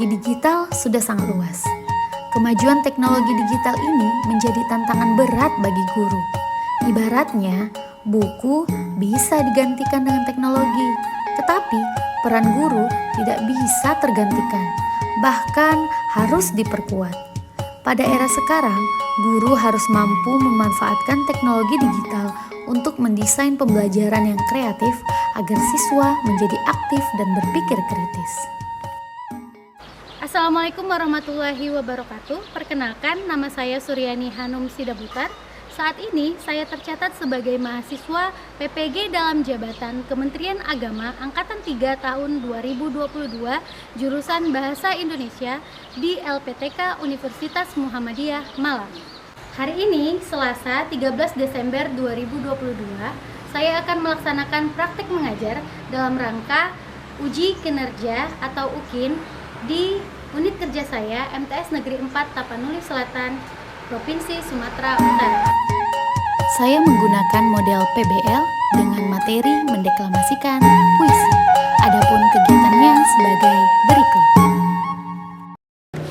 teknologi digital sudah sangat luas. Kemajuan teknologi digital ini menjadi tantangan berat bagi guru. Ibaratnya, buku bisa digantikan dengan teknologi, tetapi peran guru tidak bisa tergantikan, bahkan harus diperkuat. Pada era sekarang, guru harus mampu memanfaatkan teknologi digital untuk mendesain pembelajaran yang kreatif agar siswa menjadi aktif dan berpikir kritis. Assalamualaikum warahmatullahi wabarakatuh. Perkenalkan, nama saya Suryani Hanum Sidabutar. Saat ini saya tercatat sebagai mahasiswa PPG dalam jabatan Kementerian Agama Angkatan 3 tahun 2022 jurusan Bahasa Indonesia di LPTK Universitas Muhammadiyah Malang. Hari ini, Selasa 13 Desember 2022, saya akan melaksanakan praktek mengajar dalam rangka uji kinerja atau UKIN di unit kerja saya MTS Negeri 4 Tapanuli Selatan, Provinsi Sumatera Utara. Saya menggunakan model PBL dengan materi mendeklamasikan puisi. Adapun kegiatannya sebagai berikut.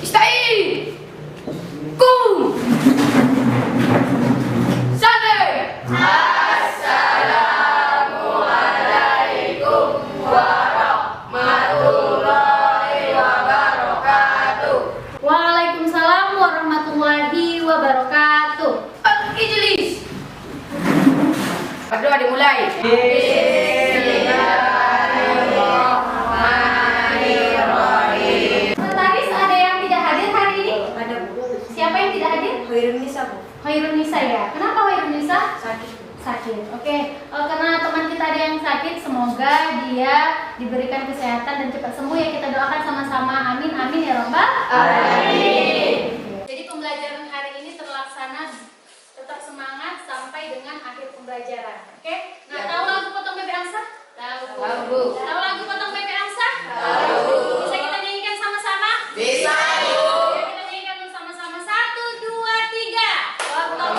Istai! Kum! Sane! Assalamualaikum warahmatullahi wabarakatuh. Waalaikumsalam warahmatullahi wabarakatuh. Ijlis. Berdoa dimulai. Sekretaris, ada yang tidak hadir hari ini? Ada Siapa yang tidak hadir? Khairun Nisa, Bu. Khairun Nisa ya. Kenapa Khairun Nisa? Sakit. Sakit. Oke. Karena teman kita ada yang sakit, semoga dia diberikan kesehatan dan cepat sembuh ya. Kita doakan sama-sama. Amin, amin ya Rabbal Amin. Jadi pembelajaran hari ini terlaksana, tetap semangat sampai dengan akhir pembelajaran. Oke? Nah, Ya, tahu Bu. lagu Potong Bebek Angsa? Tahu. Tahu, Bu. Tahu lagu Potong Bebek Angsa? Tahu. Bisa kita nyanyikan sama-sama? Bisa, Bu. Ya, kita nyanyikan dulu sama-sama. 1, 2, 3. Potong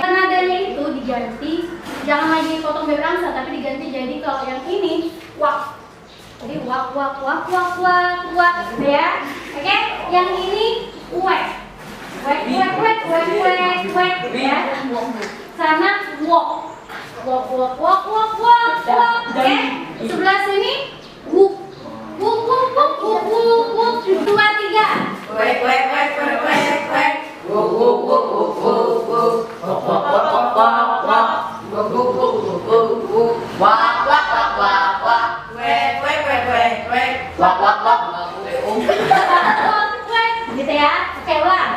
nadanya itu diganti, jangan lagi potong bebek angsa, tapi diganti jadi kalau yang ini wak. Jadi wak wak wak wak wak wak gitu ya. Oke? Yang ini wek. Wek wek wek wek wek wek gitu ya. Sana wok. Wok wok wok wok wok wok. Oke? Sebelah sini wuk. Wuk wuk wuk wuk wuk wuk. 2, 3. Wek wek wek wek wek wek. Wuk wuk wuk wuk wuk wuk. Wak wak wak wak wak wak. Wuk wuk wuk wuk wuk wuk. Wak wak wak wak wak. Wek wek wek wek wek. Wak wak wak wak wak. Gitu ya. Oke, ulang.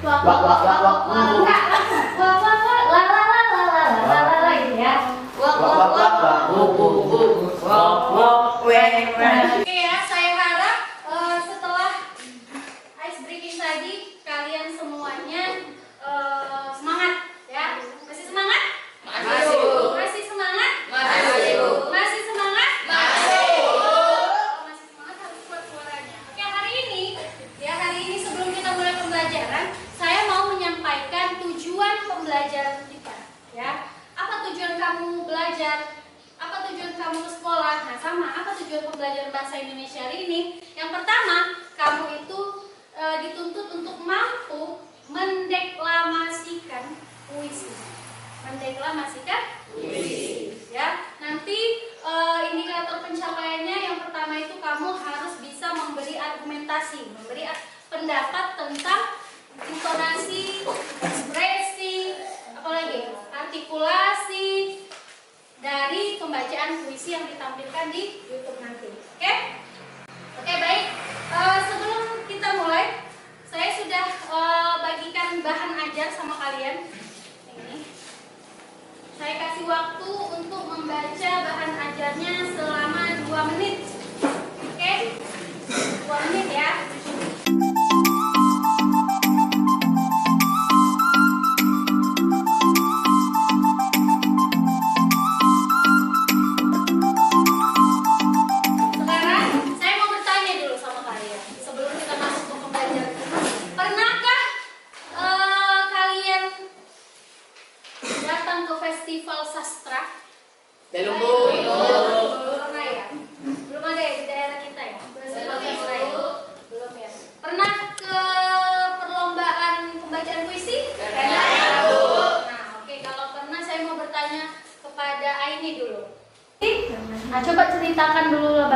Wak wak wak wak wak. Enggak, langsung. Wak wak wak la la la la la la la la gitu ya. Wak Wak wak wak wak wuk wuk wuk. Wak wak wek wek. Oke ya, saya harap setelah ice breaking tadi kalian semuanya semangat ya. Masih semangat? Masih, Bu. Masih semangat? Masih, Bu. Masih semangat? Masih. Kalau masih semangat harus kuat suaranya. Oke, hari ini sebelum kita mulai pembelajaran, saya mau menyampaikan tujuan pembelajaran kita ya. Apa tujuan kamu belajar? Apa tujuan kamu ke sekolah? Nah, sama, apa tujuan pembelajaran bahasa Indonesia hari ini? Yang pertama, kamu itu dituntut untuk mampu mendeklamasikan puisi. Mendeklamasikan puisi. Ya, nanti indikator pencapaiannya yang pertama itu kamu harus bisa memberi argumentasi, memberi pendapat tentang intonasi, ekspresi, apalagi artikulasi dari pembacaan puisi yang ditampilkan di YouTube nanti. Oke? Oke, baik. Sebelum kita mulai, saya sudah bagikan bahan ajar sama kalian. Ini. Saya kasih waktu untuk membaca bahan ajarnya selama 2 menit. Oke? 2 menit ya.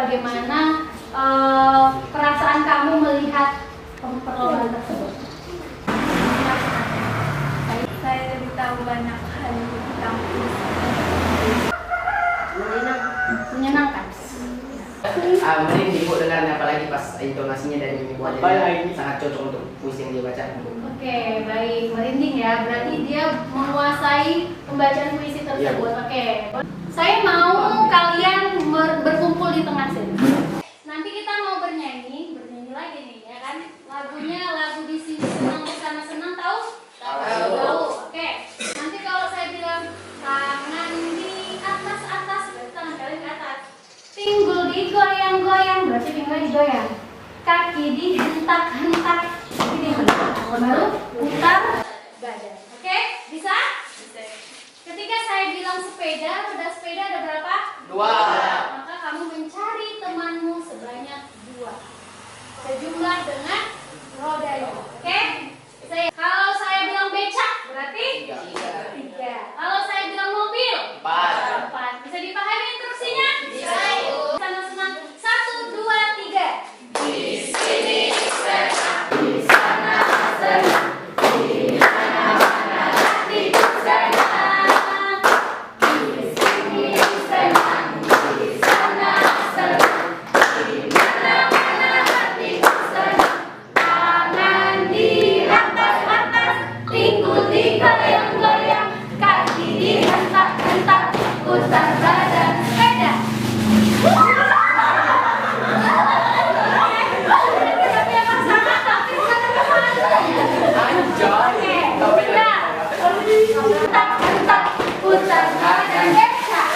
bagaimana perasaan kamu melihat perlombaan tersebut? Saya lebih tahu banyak hal tentang Menyenangkan. Mending ibu dengarnya, apalagi pas intonasinya dan ibu aja sangat cocok untuk puisi yang dia baca. Oke, baik, merinding ya. Berarti dia menguasai pembacaan puisi tersebut. Oke, saya mau kalian berkumpul di tengah sini. Nanti kita mau bernyanyi lagi nih, ya kan? Lagunya lagu di sini senang bersama senang, tahu? Tahu. Oke. Nanti kalau saya bilang tangan di atas atas, berarti tangan kalian ke atas. Pinggul digoyang-goyang, berarti pinggul digoyang. Kaki dihentak-hentak, ini baru putar badan. Oke, bisa? Ketika saya bilang sepeda, roda sepeda ada berapa? 2. Maka kamu mencari temanmu sebanyak 2. Sejumlah dengan rodanya. Oke? Kalau saya bilang becak, berarti 3. Kalau saya bilang mobil, 4. Bisa dipahami instruksinya? Bisa. Senang-senang. 1, 2, 3. Di sini senang, di sana senang, di mana-mana hatiku senang. Di sini senang, di sana senang, di mana-mana hatiku senang. Tangan di atas-atas, pinggul digoyang-goyang, kaki dihentak-hentak, putar badan sepeda. Hentak-hentak, putar badan becak.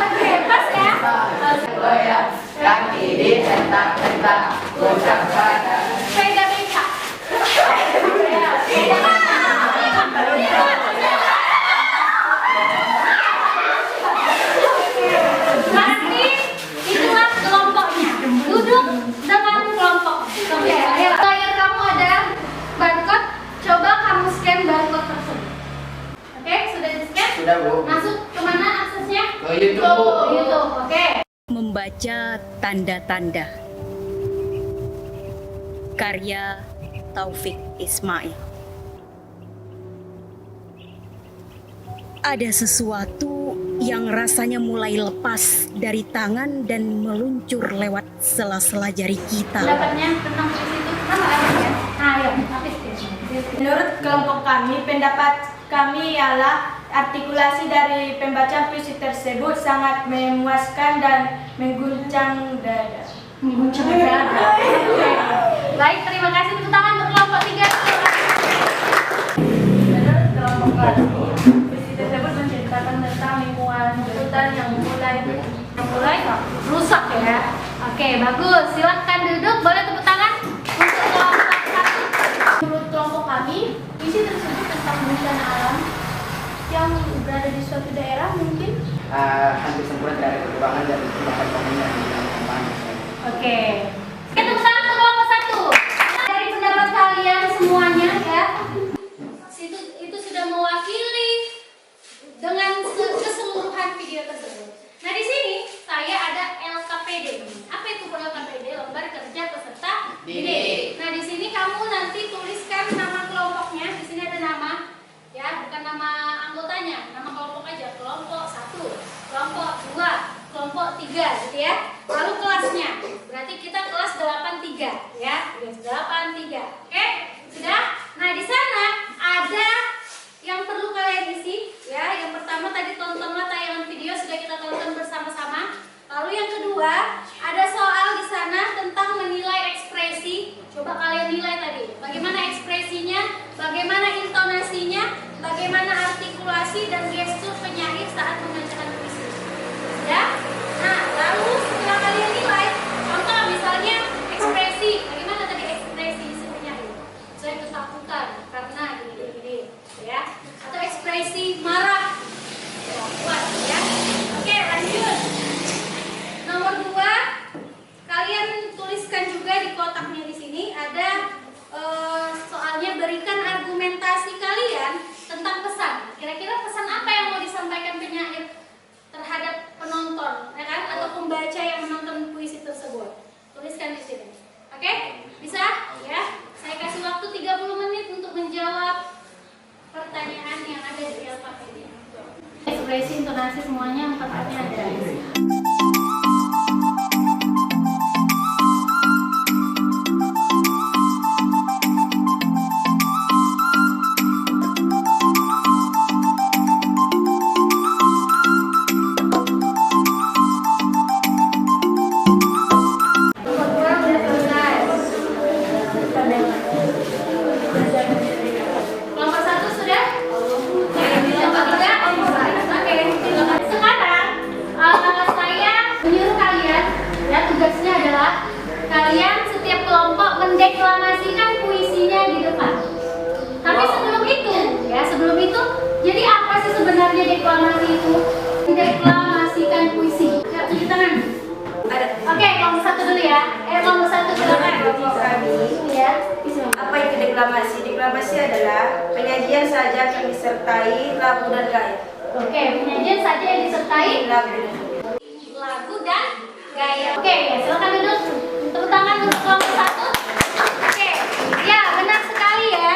Oke, pas ya. Goyang, kaki dihentak-hentak, putar badan. Sepeda becak. Berarti itulah kelompoknya. Duduk dengan kelompok. Oke, ayo. Layar kamu ada barcode. Coba kamu scan barcode tersebut. Oke, sudah di-scan? Sudah, Bu. Masuk kemana aksesnya? Ke YouTube, Bu. YouTube. Oke. Membaca tanda-tanda. Karya Taufik Ismail. Ada sesuatu yang rasanya mulai lepas dari tangan dan meluncur lewat sela-sela jari kita. Pendapatnya tentang puisi itu sama ya? Ayo, habis ya. Menurut kelompok kami, pendapat kami ialah artikulasi dari pembacaan puisi tersebut sangat memuaskan dan mengguncang dada. Mengguncang dada. Baik, terima kasih. Tepuk tangan untuk kelompok 3. Menurut kelompok kami, puisi tersebut menceritakan tentang lingkungan hutan yang mulai rusak ya. Oke, bagus. Silakan duduk. Boleh tepuk tangan untuk kelompok 1. Menurut kelompok kami, puisi tersebut tentang bencana alam yang berada di suatu daerah mungkin. Hampir sempurna dari perkembangan dan tindakan pemerintah di dalam kampanye. Oke. Tepuk tangan untuk kelompok 1. Dari pendapat kalian semuanya ya, itu sudah mewakili dengan keseluruhan video tersebut. Nah, di sini saya ada LKPD. Apa itu LKPD? Lembar kerja peserta didik. Nah, di sini kamu nanti tuliskan nama kelompoknya. Di sini ada nama, ya, bukan nama anggotanya, nama kelompok aja. Kelompok 1, kelompok 2, kelompok 3, gitu ya. Lalu kelasnya. Berarti kita kelas 83, ya. 83. Oke? Sudah? Nah, di sana ada yang perlu kalian isi, ya. Yang pertama tadi tontonlah tayangan video sudah kita tonton bersama-sama. Lalu yang kedua, ada soal di sana tentang menilai ekspresi. Coba kalian nilai tadi. Bagaimana ekspresinya, bagaimana intonasinya, bagaimana artikulasi dan gestur penyair saat membacakan puisi. Ya? Nah, lalu setelah kalian nilai, contoh misalnya ekspresi. Bagaimana tadi ekspresi si penyair? Saya ketakutan karena gini-gini, ya. Atau ekspresi marah. Kuat, ya. Oke, lanjut. Nomor 2, kalian tuliskan juga di kotaknya di sini ada soalnya berikan argumentasi kalian tentang pesan. Kira-kira pesan apa yang mau disampaikan penyair terhadap penonton, ya kan? Atau pembaca yang menonton puisi tersebut. Tuliskan di sini. Oke? Bisa? Ya. Saya kasih waktu 30 menit untuk menjawab pertanyaan yang ada di Alphapedia. Ekspresi, intonasi semuanya 4 ada. Kelompok 1 sudah? Kelompok 3? Oke. Sekarang saya menyuruh kalian, ya, tugasnya adalah kalian setiap kelompok mendeklamasikan puisinya di depan. Tapi sebelum itu, jadi apa sih sebenarnya deklamasi itu? Mendeklamasikan puisi. Ya, cuci tangan. Oke, kelompok 1 dulu ya. Kelompok 1 silakan. Kelompok kami, Ya. apa itu deklamasi? Deklamasi adalah penyajian sajak yang disertai lagu dan gaya. Oke, penyajian saja yang disertai Lagu. lagu dan gaya. Oke, ya, silakan duduk. Tepuk tangan untuk kelompok 1. Oke, ya, benar sekali ya.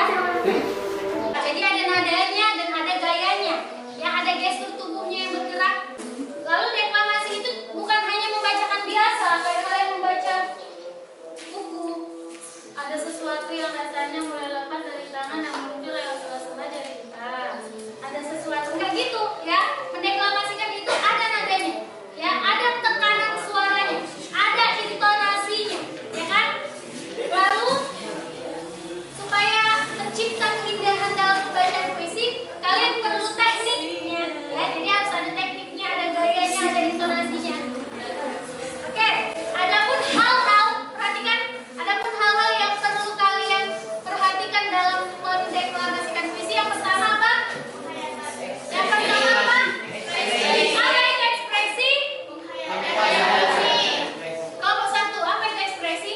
Jadi ada nadanya dan ada gayanya. Yang ada gestur tubuhnya yang bergerak. Lalu deklamasi itu bukan hanya membacakan biasa, kayak kalian membaca buku. Ada sesuatu yang rasanya mulai lepas dari tangan yang muncul lewat sela-sela jari kita. Ada sesuatu enggak gitu ya. Mendeklamasikan itu ada nadanya. Ya, ada tekanan suaranya, ada intonasinya, ya kan? Lalu supaya tercipta keindahan dalam pembacaan puisi, kalian perlu tekniknya. Ya, jadi harus ada tekniknya, ada gayanya, ada intonasinya. Oke, adapun hal-hal, perhatikan, adapun hal-hal yang perlu kalian perhatikan dalam mendeklarasikan puisi. Yang pertama apa? Yang pertama apa? Apa itu ekspresi? Kelompok 1, apa itu ekspresi?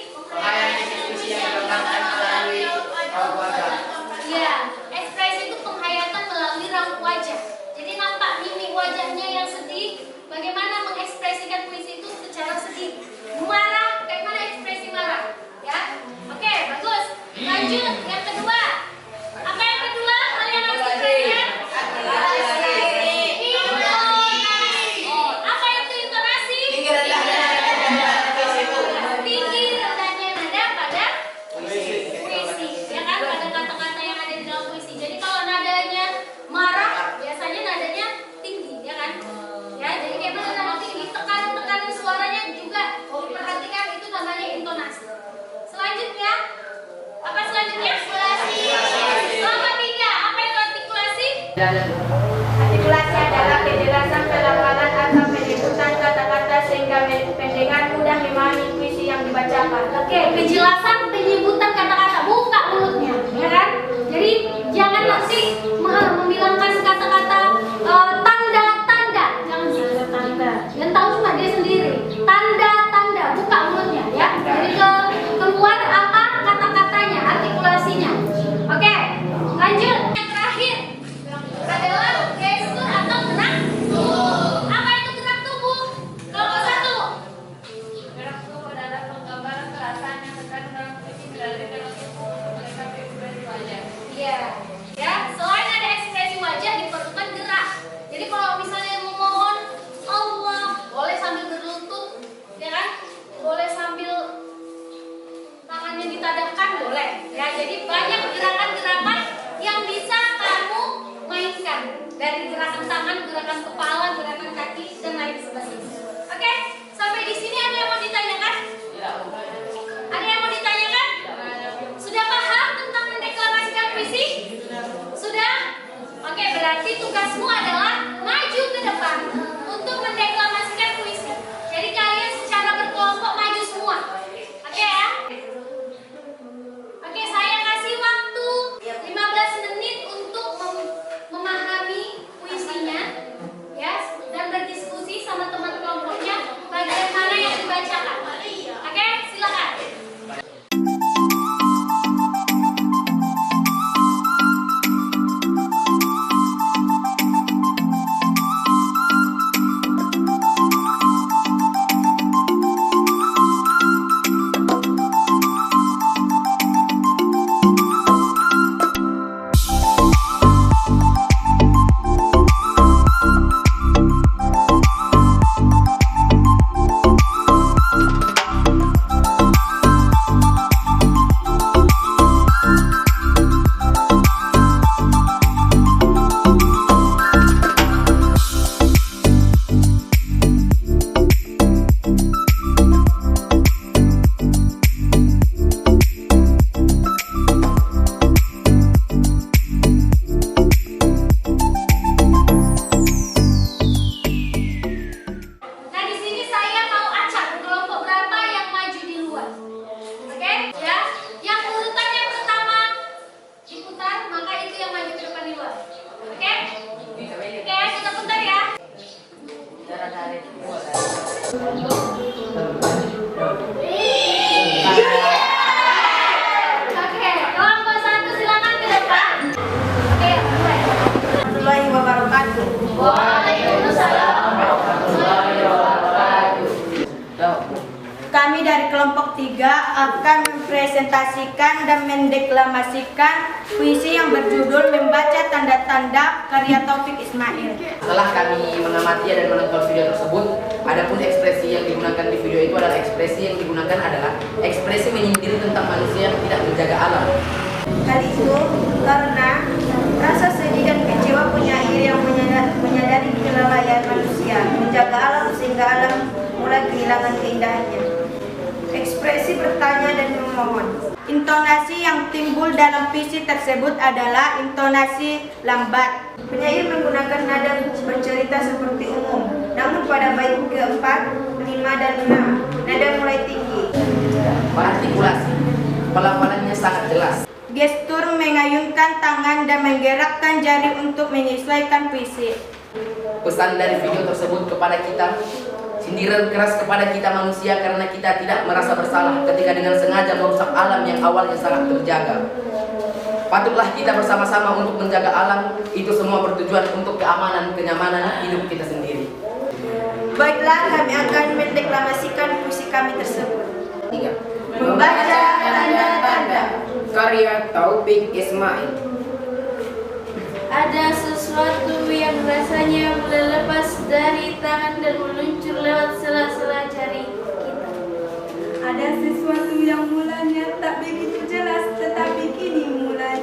Ya, ekspresi itu penghayatan melalui raut wajah. Jadi nampak mimik wajahnya yang sedih. Bagaimana mengekspresikan puisi itu secara sedih? Marah, kayak mana ekspresi marah? Ya, oke, bagus. Lanjut, yang kedua. Apa yang kedua? Kalian harus perhatikan. Intonasi. Apa itu intonasi? Tinggi rendahnya nada pada puisi, ya kan? Pada kata-kata yang ada di dalam puisi. Jadi kalau nadanya marah, biasanya nadanya tinggi, ya kan? Ya, jadi kayak mana nada tinggi, tekanan-tekanan suaranya juga diperhatikan, itu namanya intonasi. Selanjutnya, apa selanjutnya? Kelompok 3, apa itu artikulasi? Artikulasi adalah kejelasan pelafalan atau penyebutan kata-kata sehingga pendengar mudah memahami puisi yang dibacakan. Oke, kejelasan penyebutan kata-kata, buka mulutnya, ya kan? Jadi jangan nanti membilangkan kata-kata tanda-tanda, jangan gitu tanda. Yang tahu cuma dia sendiri. Tanda-tanda, buka mulutnya, ya. Jadi keluar apa kata-katanya, artikulasinya. Oke, lanjut. Yang terakhir adalah gestur atau gerak tubuh. Apa itu gerak tubuh? Kelompok 1. Gerak tubuh adalah penggambaran perasaan yang terkandung dalam puisi berdasarkan mereka ekspresi wajah. Iya, ya. Selain ada ekspresi wajah, diperlukan gerak. Jadi kalau misalnya memohon Allah, boleh sambil berlutut, ya kan? Boleh sambil tangannya ditadamkan, boleh. Ya, jadi banyak gerakan-gerakan yang bisa kamu mainkan. Dari gerakan tangan, gerakan kepala, gerakan kaki, dan lain sebagainya. Oke, sampai di sini ada yang mau ditanyakan? Ada yang mau ditanyakan? Sudah paham tentang mendeklarasikan puisi? kelompok 3 akan mempresentasikan dan mendeklamasikan puisi yang berjudul Membaca Tanda-Tanda karya Taufik Ismail. Setelah kami mengamati dan menonton video tersebut, adapun ekspresi yang digunakan di video itu adalah ekspresi menyindir tentang manusia yang tidak menjaga alam. Hal itu karena rasa sedih dan kecewa penyair yang menyadari kelalaian manusia menjaga alam sehingga alam mulai kehilangan keindahannya. Ekspresi bertanya dan memohon. Intonasi yang timbul dalam puisi tersebut adalah intonasi lambat. Penyair menggunakan nada bercerita seperti umum, namun pada bait keempat, kelima, dan enam, nada mulai tinggi. Artikulasi, pelafalannya sangat jelas. Gestur mengayunkan tangan dan menggerakkan jari untuk menyesuaikan puisi. Pesan dari video tersebut kepada kita, sindiran keras kepada kita manusia karena kita tidak merasa bersalah ketika dengan sengaja merusak alam yang awalnya sangat terjaga. Patutlah kita bersama-sama untuk menjaga alam, itu semua bertujuan untuk keamanan, kenyamanan hidup kita sendiri. Baiklah, kami akan mendeklamasikan puisi kami tersebut. 3. Membaca tanda-tanda karya Taufik Ismail. Ada sesuatu yang rasanya mulai lepas dari tangan dan meluncur lewat sela-sela jari kita. Ada sesuatu yang mulanya tak begitu jelas, tetapi kini mulai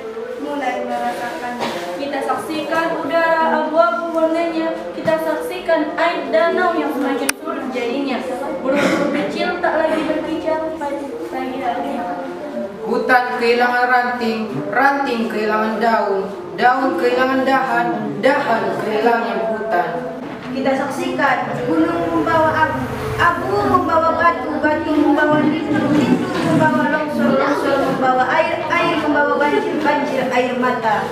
merasakannya. Kita saksikan udara abu-abu warnanya. Kita saksikan air danau yang semakin surut jadinya. Burung-burung kecil tak lagi berkicau pagi hari. Hutan kehilangan ranting, ranting kehilangan daun, daun kehilangan dahan, dahan kehilangan hutan. Kita saksikan gunung membawa abu, abu membawa batu, batu membawa lindu, lindu membawa longsor, longsor membawa air, air membawa banjir, banjir air mata.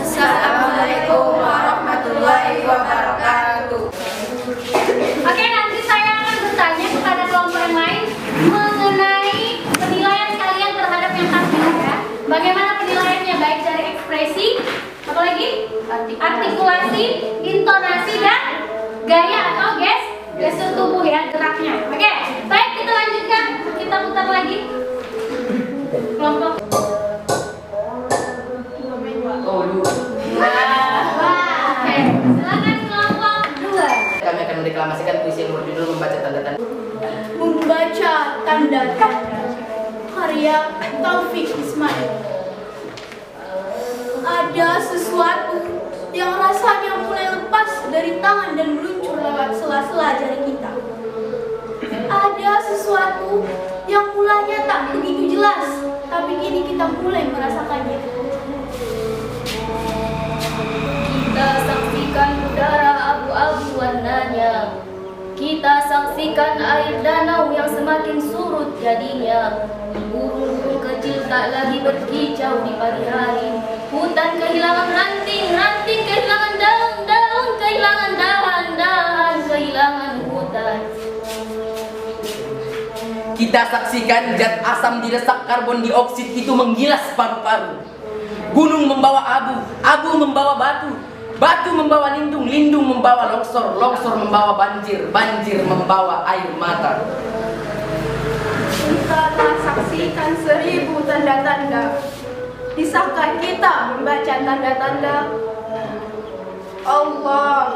Assalamualaikum warahmatullahi wabarakatuh. Oke, nanti saya akan bertanya kepada kelompok yang lain mengenai penilaian kalian terhadap yang tadi ya. Bagaimana penilaiannya baik dari ekspresi, apa lagi? Artikulasi, intonasi dan gaya atau gestur tubuh ya, geraknya. Oke, baik kita lanjutkan. Kita putar lagi. Kelompok. Oke, silakan kelompok 2. Kami akan mendeklamasikan puisi yang berjudul Membaca Tanda-Tanda. Membaca tanda-tanda karya Taufik Ismail. Ada sesuatu yang rasanya mulai lepas dari tangan dan meluncur lewat sela-sela jari kita. Ada sesuatu yang mulanya tak begitu jelas, tapi kini kita mulai merasakannya. Kita saksikan udara abu-abu warnanya. Kita saksikan air danau yang semakin surut jadinya. Burung-burung kecil tak lagi berkicau di pagi hari. Hutan kehilangan ranting, ranting kehilangan daun, daun kehilangan dahan, dahan kehilangan hutan. Kita saksikan zat asam diresak karbon dioksida itu menggilas paru-paru. Gunung membawa abu, abu membawa batu, batu membawa lindung, lindung membawa longsor, longsor membawa banjir, banjir membawa air mata. Kita telah saksikan 1000 tanda-tanda. Bisakah kita membaca tanda-tanda? Allah.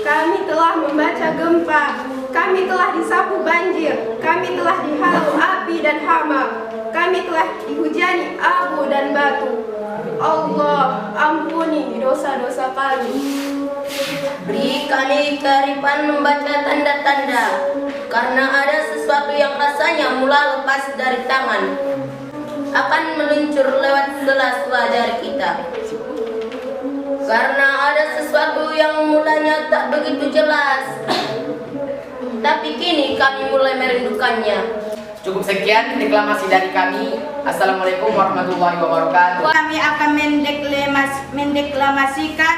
Kami telah membaca gempa. Kami telah disapu banjir. Kami telah dihalau api dan hama. Kami telah dihujani abu dan batu. Allah, ampuni dosa-dosa kami. Beri kami kearifan membaca tanda-tanda, karena ada sesuatu yang rasanya mula lepas dari tangan, akan meluncur lewat sela-sela jari kita. Karena ada sesuatu yang mulanya tak begitu jelas, tapi kini kami mulai merindukannya. Cukup sekian deklamasi dari kami. Assalamualaikum warahmatullahi wabarakatuh. Kami akan mendeklamasikan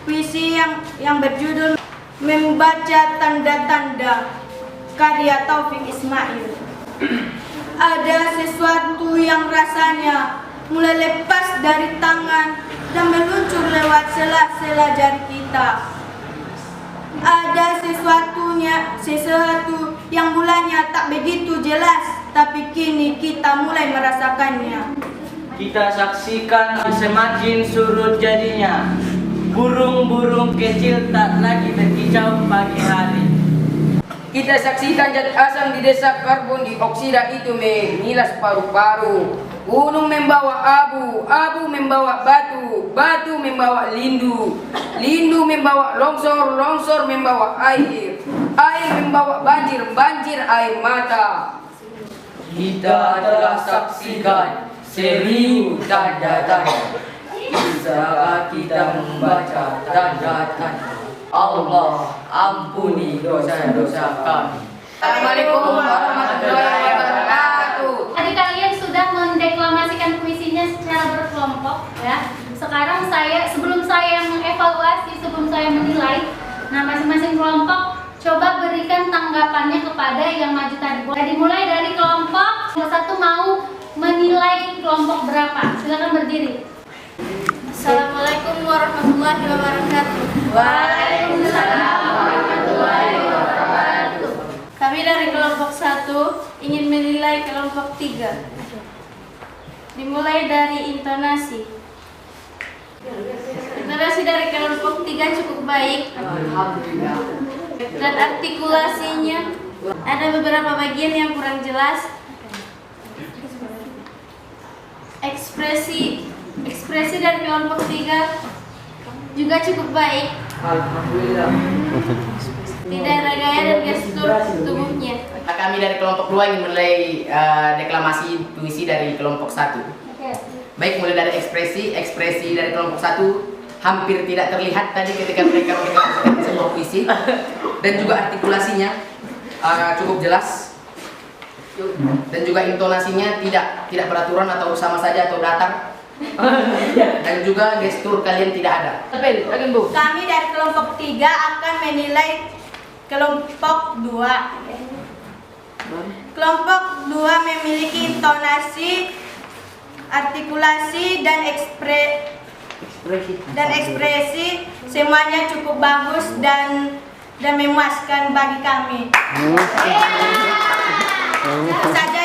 puisi yang berjudul Membaca Tanda-Tanda karya Taufik Ismail. Ada sesuatu yang rasanya mulai lepas dari tangan dan meluncur lewat sela-sela jari kita. ada sesuatu yang mulanya tak begitu jelas, tapi kini kita mulai merasakannya. Kita saksikan semakin surut jadinya. Burung-burung kecil tak lagi berkicau pagi hari. Kita saksikan zat asam di desa karbon dioksida itu mengilas paru-paru. Gunung membawa abu, abu membawa batu, batu membawa lindu, lindu membawa longsor, longsor membawa air, air membawa banjir, banjir air mata. Kita telah saksikan seribu tanda-tanda. Saat kita membaca tanda-tanda, Allah ampuni dosa-dosa kami. Assalamualaikum warahmatullahi wabarakatuh. Tadi kalian sudah mendeklamasikan puisinya secara berkelompok ya. Sekarang sebelum saya mengevaluasi, sebelum saya menilai, nah masing-masing kelompok coba berikan tanggapannya kepada yang maju tadi. Dimulai dari kelompok satu, mau menilai kelompok berapa? Silakan berdiri. Assalamualaikum warahmatullahi wabarakatuh. Waalaikumsalam warahmatullahi wabarakatuh. Kami dari kelompok 1 ingin menilai kelompok 3. Dimulai dari intonasi. Intonasi dari kelompok 3 cukup baik. Alhamdulillah. Dan artikulasinya ada beberapa bagian yang kurang jelas. Ekspresi dari kelompok 3 juga cukup baik. Alhamdulillah. Tidak ada gaya dan gestur tubuhnya. Kami dari kelompok 2 ingin mulai deklamasi puisi dari kelompok 1. Baik, mulai dari ekspresi dari kelompok 1 hampir tidak terlihat tadi ketika mereka mendeklamasikan sebuah puisi, dan juga artikulasinya cukup jelas, dan juga intonasinya tidak beraturan atau sama saja atau datar, dan juga gestur kalian tidak ada. Kami dari kelompok 3 akan menilai kelompok 2. Kelompok 2 memiliki intonasi, artikulasi, dan ekspresi semuanya cukup bagus dan memuaskan bagi kami. Itu saja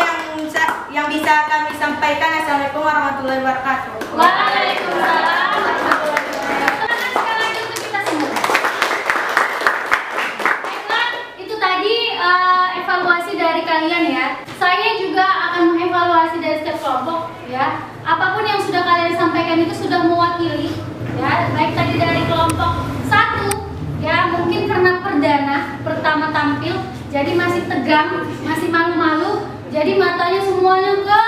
yang bisa kami sampaikan. Assalamualaikum warahmatullahi wabarakatuh. Waalaikumsalam warahmatullahi wabarakatuh. Sekali lagi untuk kita semua. Baiklah, itu tadi evaluasi dari kalian ya. Saya juga akan mengevaluasi dari setiap kelompok ya. Apapun yang sudah kalian sampaikan itu sudah mewakili ya. Baik tadi dari kelompok 1 ya, mungkin karena pertama tampil, jadi masih tegang, masih malu-malu, jadi matanya semuanya ke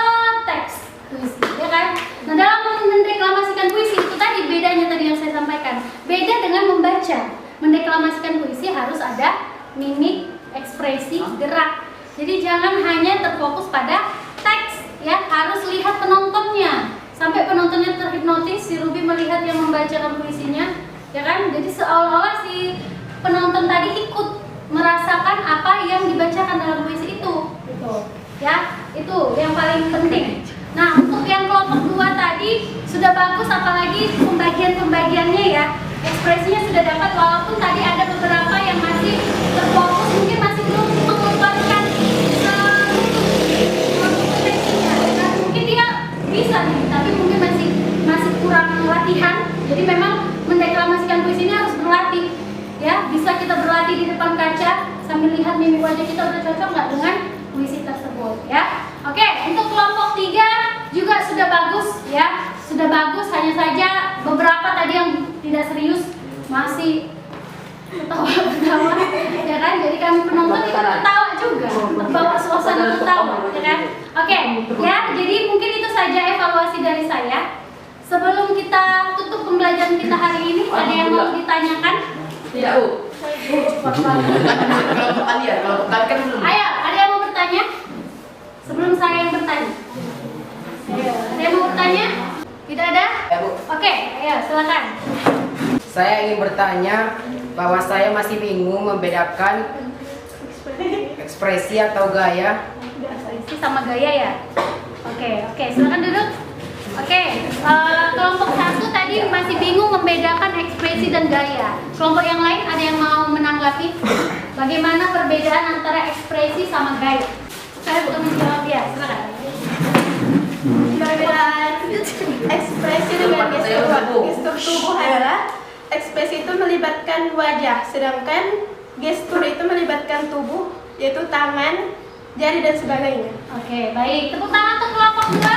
teks puisi, ya kan? Nah, dalam mendeklamasikan puisi itu tadi bedanya tadi yang saya sampaikan. Beda dengan membaca. Mendeklamasikan puisi harus ada mimik, ekspresi, gerak. Jadi jangan hanya terfokus pada teks, ya, harus lihat penontonnya. Sampai penontonnya terhipnotis, si Ruby melihat yang membacakan puisinya, ya kan? Jadi seolah-olah si penonton tadi ikut merasakan apa yang dibacakan dalam puisi itu, gitu. Ya, itu yang paling penting. Nah, untuk yang kelompok 2 tadi sudah bagus, apalagi pembagiannya ya, ekspresinya sudah dapat, walaupun tadi ada beberapa yang masih terfokus, mungkin masih belum mengembangkan potensinya. Nah, mungkin dia bisa nih, tapi mungkin masih kurang latihan. Jadi memang mendeklamasikan puisi ini harus berlatih. Ya, bisa kita berlatih di depan kaca sambil lihat mimik wajah kita udah cocok nggak dengan puisi tersebut ya. Oke, untuk kelompok 3 juga sudah bagus ya, sudah bagus, hanya saja beberapa tadi yang tidak serius masih ketawa-ketawa ya kan, jadi kami penonton itu ketawa juga, terbawa suasana ketawa ya kan. Oke ya, jadi mungkin itu saja evaluasi dari saya. Sebelum kita tutup pembelajaran kita hari ini, ada yang mau ditanyakan? Tidak, Bu. Kelompok kalian, kelompok kalian kan belum. Ayo, ada yang mau bertanya? Sebelum saya yang bertanya. Ayo, ada yang mau bertanya? Tidak ada? Ya, Bu. Oke, ayo silakan. Saya ingin bertanya bahwa saya masih bingung membedakan ekspresi atau gaya. Ekspresi sama gaya ya? Oke, silakan duduk. Oke, kelompok 1 tadi masih bingung membedakan ekspresi puisi dan gaya. Kelompok yang lain ada yang mau menanggapi? Bagaimana perbedaan antara ekspresi sama gaya? Saya bukan menjawab ya, silakan. Perbedaan ekspresi dengan gestur tubuh adalah ekspresi itu melibatkan wajah, sedangkan gestur itu melibatkan tubuh, yaitu tangan, jari dan sebagainya. Oke, baik. Tepuk tangan untuk kelompok 2.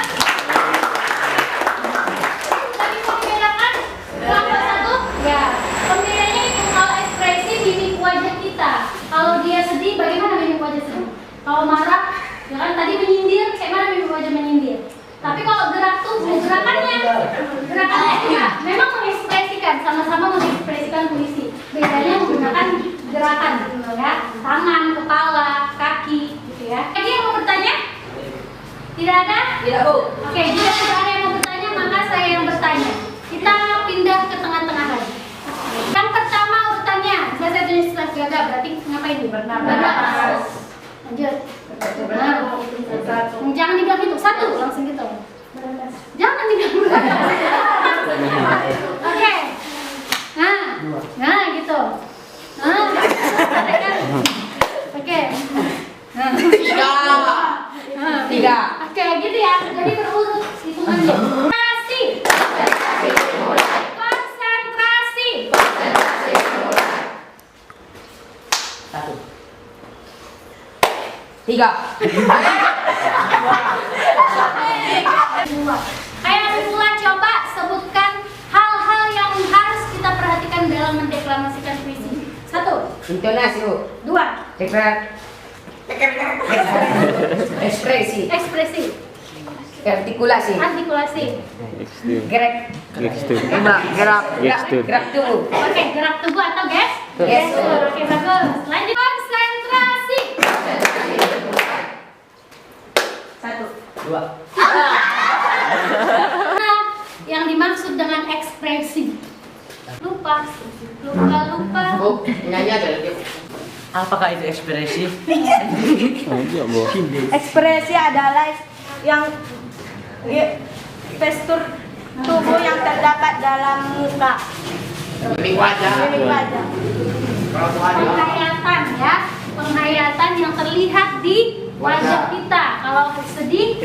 Tadi mau dibedakan kelompok 1? Ya. Pembedanya itu kalau ekspresi mimik wajah kita. Kalau dia sedih, bagaimana mimik wajah sedih? Kalau marah, ya kan tadi menyindir, kayak mana mimik wajah menyindir? Tapi kalau gerak tubuh, gerakannya enggak, memang mengekspresikan, sama-sama mengekspresikan puisi. Bedanya menggunakan gerakan, gitu ya, tangan, kepala, kaki, gitu ya. Lagi yang mau bertanya? Tidak ada? Tidak, Bu. Oke, jika tidak ada yang mau bertanya, maka saya yang bertanya. Kita pindah ke tengah-tengah lagi. Yang pertama bertanya, saya tulis setelah gagap, berarti ngapain nih? Bernapas. Lanjut. Jangan dibilang itu, satu langsung gitu. Jangan dibilang. Oke. Nah gitu. Oke. Tiga. Oke, gitu ya. Jadi berurut hitungannya. Konsentrasi. Satu. Tiga. Ayo Abifullah coba sebutkan hal-hal yang harus kita perhatikan dalam mendeklamasikan puisi. 1. Intonasi, Bu. 2. Tekrar. Ekspresi. Ekspresi. Artikulasi. Artikulasi. Gerak. Gerak tubuh. Oke, gerak tubuh atau gestur. Oke, bagus. Lanjut. Konsentrasi. 1. 2. Yang dimaksud dengan ekspresi. Lupa. Bu, nyanyi aja lagi. Apakah itu ekspresi? Ekspresi adalah yang gestur tubuh yang terdapat dalam muka. Mimik wajah. Penghayatan ya. Penghayatan yang terlihat di wajah kita. Kalau sedih,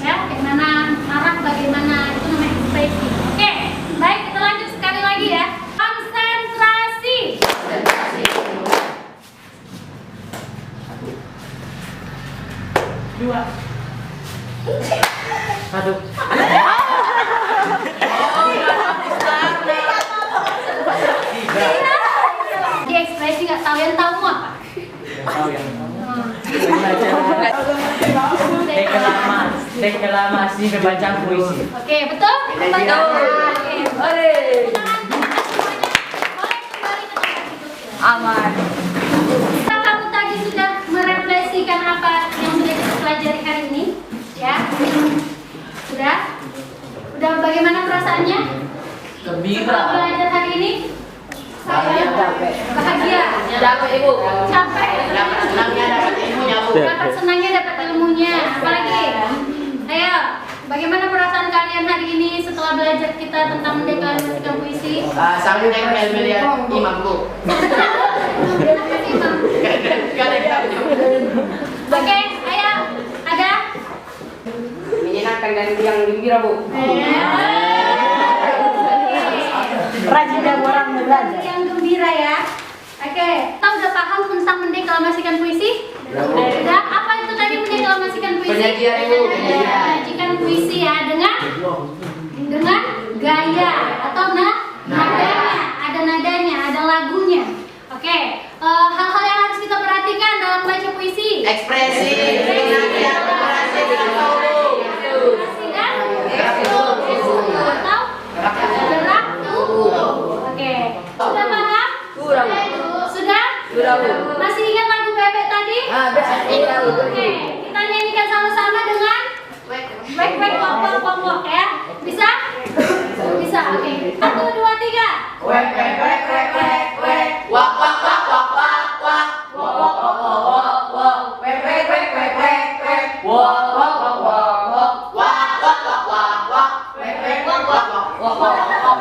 ya, bagaimana marah, bagaimana itu namanya ekspresi. Oke, baik, kita lanjut sekali lagi ya. Konsentrasi. Dua. Satu. Di ekspresi nggak tahu yang tahu mau apa? Deklamasi membaca puisi. Oke, betul? Betul. Oke. Aman. Kamu tadi sudah merefleksikan apa yang sudah kita pelajari hari ini? Ya? Sudah? Udah bagaimana perasaannya? Setelah belajar hari ini? Bahagia. Dapat, Ibu. Capek. Dapat senangnya, dapat ilmunya, Bu. Dapat senangnya, dapat ilmunya. Apalagi? Ayo, bagaimana perasaan kalian hari ini setelah belajar kita tentang mendeklarasikan puisi? Sambil naik melihat imam, Bu. Oke, ayo. Ada? Menyenangkan dan yang gembira, Bu. Rajin dan orang belajar. Yang gembira ya. Oke, kita udah paham tentang mendeklamasikan puisi? Sudah. Apa itu tadi mendeklamasikan puisi? Penyajian, Ibu. Menyajikan puisi ya dengan gaya atau nadanya. Ada nadanya, ada lagunya. Oke, hal-hal yang harus kita perhatikan dalam baca puisi. Ekspresi. Sudah paham? Sudah? Masih ingat lagu bebek tadi? Oke, kita nyanyikan sama-sama dengan wek wek wok wok wok wok ya. Bisa? Bisa. Oke. 1, 2, 3. Wek wek wek wek wek wek. Wak wak wak wak wak wak. Wak wak wak wak wak wak. Wek wek wek wek wek wek. Wak wak wak wak wak. Wak wak wak wak wak. Wek wek wak wak wak wak. Wak wak wak wak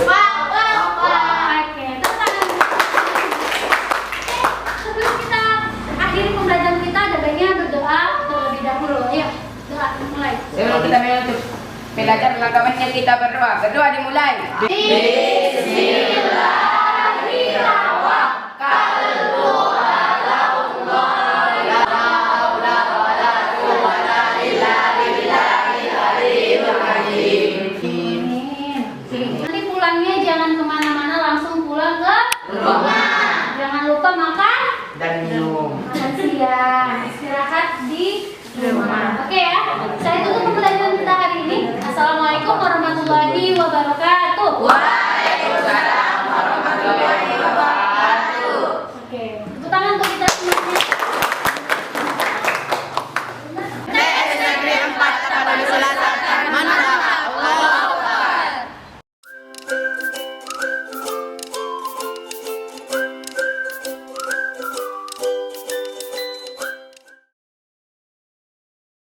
wak. mulai. Sebelum kita menutup pelajaran rekamannya kita berdoa. Berdoa dimulai. Bismillah.